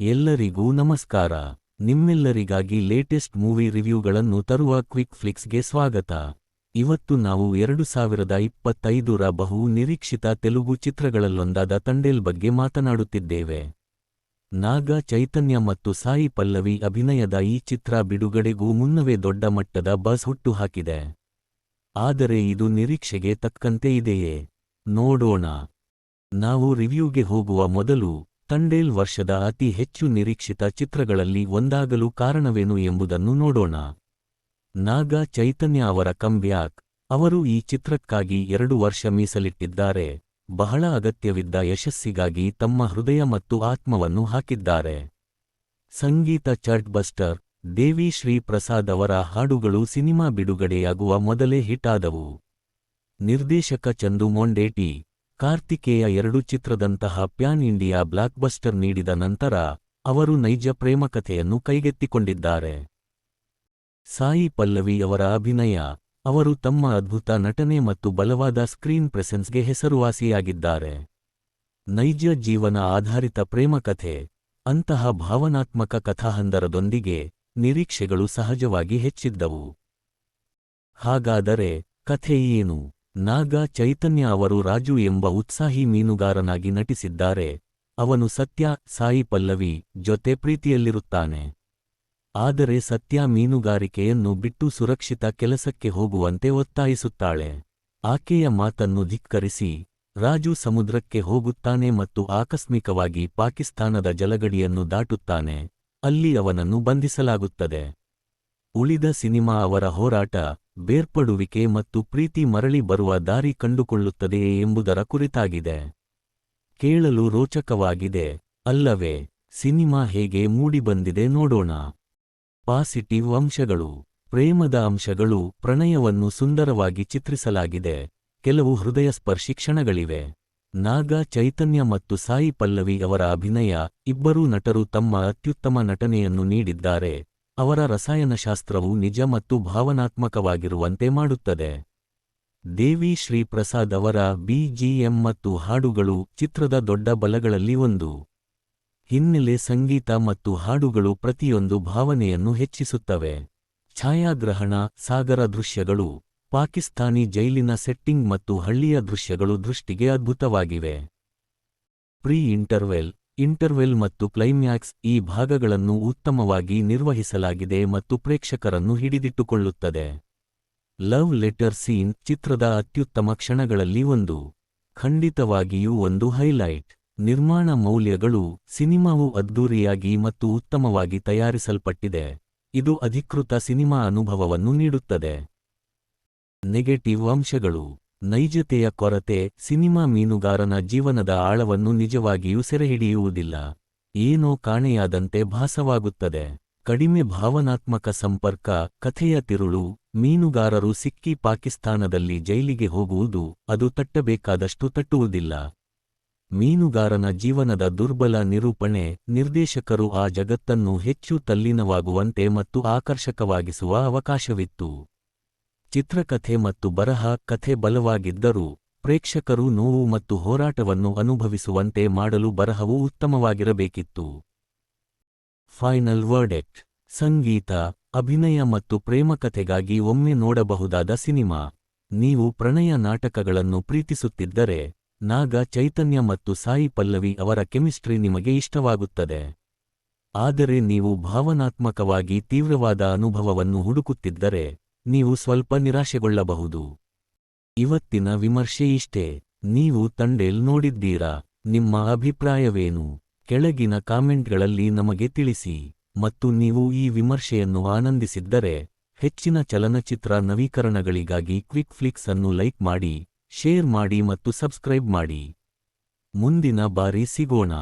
ಎಲ್ಲರಿಗೂ ನಮಸ್ಕಾರ. ನಿಮ್ಮೆಲ್ಲರಿಗಾಗಿ latest movie ರಿವ್ಯೂಗಳನ್ನು ತರುವ ಕ್ವಿಕ್ ಫ್ಲಿಕ್ಸ್ಗೆ ಸ್ವಾಗತ. ಇವತ್ತು ನಾವು 2025ರ ಬಹು ನಿರೀಕ್ಷಿತ ತೆಲುಗು ಚಿತ್ರಗಳಲ್ಲೊಂದಾದ ತಂಡೇಲ್ ಬಗ್ಗೆ ಮಾತನಾಡುತ್ತಿದ್ದೇವೆ. ನಾಗ ಚೈತನ್ಯ ಮತ್ತು ಸಾಯಿ ಪಲ್ಲವಿ ಅಭಿನಯದ ಈ ಚಿತ್ರ ಬಿಡುಗಡೆಗೂ ಮುನ್ನವೇ ದೊಡ್ಡ ಮಟ್ಟದ ಬಝ್ ಹುಟ್ಟುಹಾಕಿದೆ. ಆದರೆ ಇದು ನಿರೀಕ್ಷೆಗೆ ತಕ್ಕಂತೆ ಇದೆಯೇ? ನೋಡೋಣ. ನಾವು ರಿವ್ಯೂಗೆ ಹೋಗುವ ಮೊದಲು ತಂಡೇಲ್ ವರ್ಷದ ಅತಿ ಹೆಚ್ಚು ನಿರೀಕ್ಷಿತ ಚಿತ್ರಗಳಲ್ಲಿ ಒಂದಾಗಲು ಕಾರಣವೇನು ಎಂಬುದನ್ನು ನೋಡೋಣ. ನಾಗ ಚೈತನ್ಯ ಅವರ ಕಮ್ಬ್ಯಾಕ್. ಅವರು ಈ ಚಿತ್ರಕ್ಕಾಗಿ 2 ವರ್ಷ ಮೀಸಲಿಟ್ಟಿದ್ದಾರೆ. ಬಹಳ ಅಗತ್ಯವಿದ್ದ ಯಶಸ್ಸಿಗಾಗಿ ತಮ್ಮ ಹೃದಯ ಮತ್ತು ಆತ್ಮವನ್ನು ಹಾಕಿದ್ದಾರೆ. ಸಂಗೀತ ಚಾರ್ಟ್ ಬಸ್ಟರ್. ದೇವಿ ಶ್ರೀ ಪ್ರಸಾದ್ ಅವರ ಹಾಡುಗಳು ಸಿನಿಮಾ ಬಿಡುಗಡೆಯಾಗುವ ಮೊದಲೇ ಹಿಟ್ ಆದವು. ನಿರ್ದೇಶಕ ಚಂದು ಮೊಂಡೇಟಿ. ಕಾರ್ತಿಕೇಯ 2 ಚಿತ್ರದಂತಹ ಪ್ಯಾನ್ ಇಂಡಿಯಾ ಬ್ಲಾಕ್ಬಸ್ಟರ್ ನೀಡಿದ ನಂತರ ಅವರು ನೈಜ ಪ್ರೇಮಕಥೆಯನ್ನು ಕೈಗೆತ್ತಿಕೊಂಡಿದ್ದಾರೆ. ಸಾಯಿ ಪಲ್ಲವಿ ಅವರ ಅಭಿನಯ. ಅವರು ತಮ್ಮ ಅದ್ಭುತ ನಟನೆ ಮತ್ತು ಬಲವಾದ ಸ್ಕ್ರೀನ್ ಪ್ರೆಸೆನ್ಸ್ಗೆ ಹೆಸರುವಾಸಿಯಾಗಿದ್ದಾರೆ. ನೈಜ ಜೀವನ ಆಧಾರಿತ ಪ್ರೇಮಕಥೆ. ಅಂತಹ ಭಾವನಾತ್ಮಕ ಕಥಾಹಂದರದೊಂದಿಗೆ ನಿರೀಕ್ಷೆಗಳು ಸಹಜವಾಗಿ ಹೆಚ್ಚಿದ್ದವು. ಹಾಗಾದರೆ ಕಥೆ ಏನು? ನಾಗ ಚೈತನ್ಯ ಅವರು ರಾಜು ಎಂಬ ಉತ್ಸಾಹಿ ಮೀನುಗಾರನಾಗಿ ನಟಿಸಿದ್ದಾರೆ. ಅವನು ಸತ್ಯ, ಸಾಯಿ ಪಲ್ಲವಿ ಜೊತೆ ಪ್ರೀತಿಯಲ್ಲಿರುತ್ತಾನೆ. ಆದರೆ ಸತ್ಯ ಮೀನುಗಾರಿಕೆಯನ್ನು ಬಿಟ್ಟು ಸುರಕ್ಷಿತ ಕೆಲಸಕ್ಕೆ ಹೋಗುವಂತೆ ಒತ್ತಾಯಿಸುತ್ತಾಳೆ. ಆಕೆಯ ಮಾತನ್ನು ಧಿಕ್ಕರಿಸಿ ರಾಜು ಸಮುದ್ರಕ್ಕೆ ಹೋಗುತ್ತಾನೆ ಮತ್ತು ಆಕಸ್ಮಿಕವಾಗಿ ಪಾಕಿಸ್ತಾನದ ಜಲಗಡಿಯನ್ನು ದಾಟುತ್ತಾನೆ. ಅಲ್ಲಿ ಅವನನ್ನು ಬಂಧಿಸಲಾಗುತ್ತದೆ. ಉಳಿದ ಸಿನಿಮಾ ಅವರ ಹೋರಾಟ, ಬೇರ್ಪಡುವಿಕೆ ಮತ್ತು ಪ್ರೀತಿ ಮರಳಿ ಬರುವ ದಾರಿ ಕಂಡುಕೊಳ್ಳುತ್ತದೆಯೇ ಎಂಬುದರ ಕುರಿತಾಗಿದೆ. ಕೇಳಲು ರೋಚಕವಾಗಿದೆ, ಅಲ್ಲವೇ? ಸಿನಿಮಾ ಹೇಗೆ ಮೂಡಿಬಂದಿದೆ ನೋಡೋಣ. ಪಾಸಿಟಿವ್ ಅಂಶಗಳು. ಪ್ರೇಮದ ಅಂಶಗಳು. ಪ್ರಣಯವನ್ನು ಸುಂದರವಾಗಿ ಚಿತ್ರಿಸಲಾಗಿದೆ. ಕೆಲವು ಹೃದಯಸ್ಪರ್ಶಿ ಕ್ಷಣಗಳಿವೆ. ನಾಗ ಚೈತನ್ಯ ಮತ್ತು ಸಾಯಿ ಪಲ್ಲವಿ ಅವರ ಅಭಿನಯ. ಇಬ್ಬರೂ ನಟರು ತಮ್ಮ ಅತ್ಯುತ್ತಮ ನಟನೆಯನ್ನು ನೀಡಿದ್ದಾರೆ. ಅವರ ರಸಾಯನಶಾಸ್ತ್ರವು ನಿಜ ಮತ್ತು ಭಾವನಾತ್ಮಕವಾಗಿರುವಂತೆ ಮಾಡುತ್ತದೆ. ದೇವಿ ಶ್ರೀ ಪ್ರಸಾದ್ ಅವರ BGM ಮತ್ತು ಹಾಡುಗಳು ಚಿತ್ರದ ದೊಡ್ಡ ಬಲಗಳಲ್ಲಿ ಒಂದು. ಹಿನ್ನೆಲೆ ಸಂಗೀತ ಮತ್ತು ಹಾಡುಗಳು ಪ್ರತಿಯೊಂದು ಭಾವನೆಯನ್ನು ಹೆಚ್ಚಿಸುತ್ತವೆ. ಛಾಯಾಗ್ರಹಣ. ಸಾಗರ ದೃಶ್ಯಗಳು. ಪಾಕಿಸ್ತಾನಿ ಜೈಲಿನ ಸೆಟ್ಟಿಂಗ್ ಮತ್ತು ಹಳ್ಳಿಯ ದೃಶ್ಯಗಳು ದೃಷ್ಟಿಗೆ ಅದ್ಭುತವಾಗಿವೆ. ಇಂಟರ್ವೆಲ್ ಮತ್ತು ಕ್ಲೈಮ್ಯಾಕ್ಸ್. ಈ ಭಾಗಗಳನ್ನು ಉತ್ತಮವಾಗಿ ನಿರ್ವಹಿಸಲಾಗಿದೆ ಮತ್ತು ಪ್ರೇಕ್ಷಕರನ್ನು ಹಿಡಿದಿಟ್ಟುಕೊಳ್ಳುತ್ತದೆ. ಲವ್ ಲೆಟರ್ ಸೀನ್ ಚಿತ್ರದ ಅತ್ಯುತ್ತಮ ಕ್ಷಣಗಳಲ್ಲಿ ಒಂದು. ಖಂಡಿತವಾಗಿಯೂ ಒಂದು ಹೈಲೈಟ್. ನಿರ್ಮಾಣ ಮೌಲ್ಯಗಳು. ಸಿನಿಮಾವು ಅದ್ಧೂರಿಯಾಗಿ ಮತ್ತು ಉತ್ತಮವಾಗಿ ತಯಾರಿಸಲ್ಪಟ್ಟಿದೆ. ಇದು ಅಧಿಕೃತ ಸಿನಿಮಾ ಅನುಭವವನ್ನು ನೀಡುತ್ತದೆ. ನೆಗೆಟಿವ್ ಅಂಶಗಳು. ನೈಜತೆಯ ಕೊರತೆ. ಸಿನಿಮಾ ಮೀನುಗಾರನ ಜೀವನದ ಆಳವನ್ನು ನಿಜವಾಗಿಯೂ ಸೆರೆಹಿಡಿಯುವುದಿಲ್ಲ. ಏನೋ ಕಾಣೆಯಾದಂತೆ ಭಾಸವಾಗುತ್ತದೆ. ಕಡಿಮೆ ಭಾವನಾತ್ಮಕ ಸಂಪರ್ಕ. ಕಥೆಯ ತಿರುಳು. ಮೀನುಗಾರರು ಸಿಕ್ಕಿ ಪಾಕಿಸ್ತಾನದಲ್ಲಿ ಜೈಲಿಗೆ ಹೋಗುವುದು ಅದು ತಟ್ಟಬೇಕಾದಷ್ಟು ತಟ್ಟುವುದಿಲ್ಲ. ಮೀನುಗಾರನ ಜೀವನದ ದುರ್ಬಲ ನಿರೂಪಣೆ. ನಿರ್ದೇಶಕರು ಆ ಜಗತ್ತನ್ನು ಹೆಚ್ಚು ತಲ್ಲೀನವಾಗುವಂತೆ ಮತ್ತು ಆಕರ್ಷಕವಾಗಿಸುವ ಅವಕಾಶವಿತ್ತು. ಚಿತ್ರಕಥೆ ಮತ್ತು ಬರಹ. ಕಥೆ ಬಲವಾಗಿದ್ದರೂ ಪ್ರೇಕ್ಷಕರು ನೋವು ಮತ್ತು ಹೋರಾಟವನ್ನು ಅನುಭವಿಸುವಂತೆ ಮಾಡಲು ಬರಹವು ಉತ್ತಮವಾಗಿರಬೇಕಿತ್ತು. Final verdict. ಸಂಗೀತ, ಅಭಿನಯ ಮತ್ತು ಪ್ರೇಮಕಥೆಗಾಗಿ ಒಮ್ಮೆ ನೋಡಬಹುದಾದ ಸಿನಿಮಾ. ನೀವು ಪ್ರಣಯ ನಾಟಕಗಳನ್ನು ಪ್ರೀತಿಸುತ್ತಿದ್ದರೆ ನಾಗ ಚೈತನ್ಯ ಮತ್ತು ಸಾಯಿ ಪಲ್ಲವಿ ಅವರ ಕೆಮಿಸ್ಟ್ರಿ ನಿಮಗೆ ಇಷ್ಟವಾಗುತ್ತದೆ. ಆದರೆ ನೀವು ಭಾವನಾತ್ಮಕವಾಗಿ ತೀವ್ರವಾದ ಅನುಭವವನ್ನು ಹುಡುಕುತ್ತಿದ್ದರೆ ನೀವು ಸ್ವಲ್ಪ ನಿರಾಶೆಗೊಳ್ಳಬಹುದು. ಇವತ್ತಿನ ವಿಮರ್ಶೆ ಇಷ್ಟೇ. ನೀವು ತಂಡೇಲ್ ನೋಡಿದ್ದೀರಾ? ನಿಮ್ಮ ಅಭಿಪ್ರಾಯವೇನು? ಕೆಳಗಿನ ಕಾಮೆಂಟ್ಗಳಲ್ಲಿ ನಮಗೆ ತಿಳಿಸಿ. ಮತ್ತು ನೀವು ಈ ವಿಮರ್ಶೆಯನ್ನು ಆನಂದಿಸಿದ್ದರೆ ಹೆಚ್ಚಿನ ಚಲನಚಿತ್ರ ನವೀಕರಣಗಳಿಗಾಗಿ ಕ್ವಿಕ್ ಫ್ಲಿಕ್ಸ್ ಅನ್ನು ಲೈಕ್ ಮಾಡಿ, ಶೇರ್ ಮಾಡಿ ಮತ್ತು ಸಬ್ಸ್ಕ್ರೈಬ್ ಮಾಡಿ. ಮುಂದಿನ ಬಾರಿ ಸಿಗೋಣ.